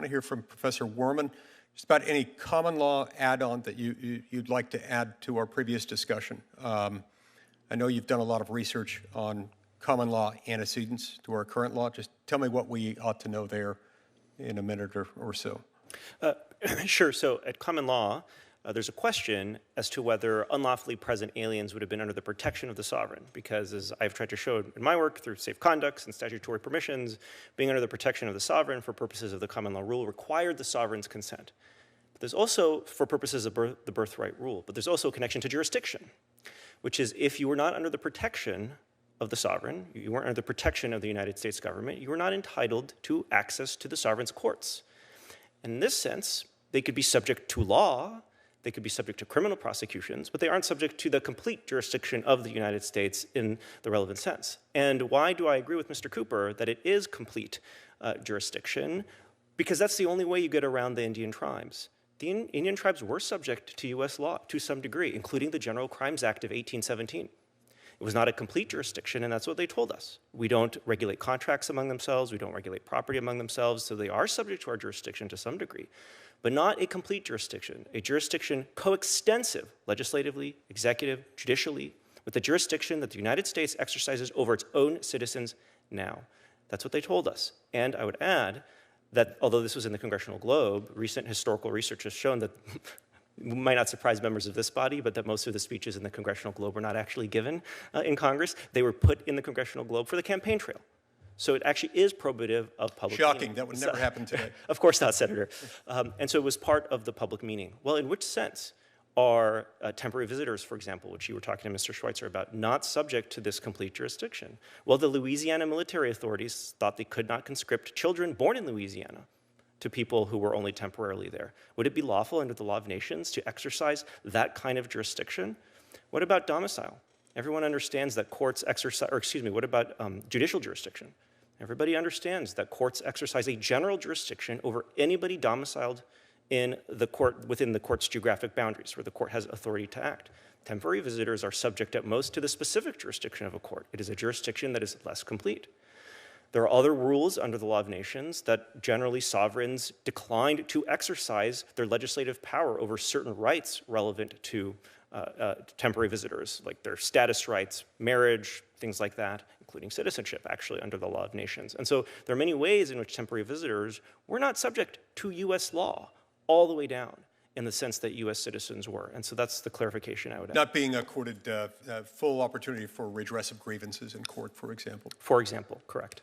to hear from Professor Wurman just about any common law add-on that you'd like to add to our previous discussion. I know you've done a lot of research on common law antecedents to our current law. Just tell me what we ought to know there in a minute or so. Sure. So at common law, there's a question as to whether unlawfully present aliens would have been under the protection of the sovereign, because as I've tried to show in my work through safe conducts and statutory permissions, being under the protection of the sovereign for purposes of the common law rule required the sovereign's consent. But there's also, for purposes of the birthright rule, but there's also a connection to jurisdiction, which is if you were not under the protection of the sovereign, you weren't under the protection of the United States government, you were not entitled to access to the sovereign's courts. And in this sense, they could be subject to law, they could be subject to criminal prosecutions, but they aren't subject to the complete jurisdiction of the United States in the relevant sense. And why do I agree with Mr. Cooper that it is complete jurisdiction? Because that's the only way you get around the Indian tribes. The Indian tribes were subject to US law to some degree, including the General Crimes Act of 1817. It was not a complete jurisdiction, and that's what they told us. We don't regulate contracts among themselves, we don't regulate property among themselves, so they are subject to our jurisdiction to some degree, but not a complete jurisdiction, a jurisdiction coextensive legislatively, executive, judicially, with the jurisdiction that the United States exercises over its own citizens now. That's what they told us. And I would add that although this was in the Congressional Globe, recent historical research has shown that might not surprise members of this body, but that most of the speeches in the Congressional Globe were not actually given in Congress. They were put in the Congressional Globe for the campaign trail. So it actually is probative of public Shocking, meaning. that would never happen today. Of course not, Senator. And so it was part of the public meaning. Well, in which sense are temporary visitors, for example, which you were talking to Mr. Schweitzer about, not subject to this complete jurisdiction? Well, the Louisiana military authorities thought they could not conscript children born in Louisiana to people who were only temporarily there. Would it be lawful under the law of nations to exercise that kind of jurisdiction? What about domicile? Everyone understands that courts exercise, or excuse me, what about judicial jurisdiction? Everybody understands that courts exercise a general jurisdiction over anybody domiciled in the court, within the court's geographic boundaries, where the court has authority to act. Temporary visitors are subject at most to the specific jurisdiction of a court. It is a jurisdiction that is less complete. There are other rules under the law of nations that generally sovereigns declined to exercise their legislative power over certain rights relevant to temporary visitors, like their status rights, marriage, things like that, including citizenship, actually, under the law of nations. And so there are many ways in which temporary visitors were not subject to US law all the way down in the sense that US citizens were. And so that's the clarification I would add. Not being accorded full opportunity for redress of grievances in court, for example. For example, correct.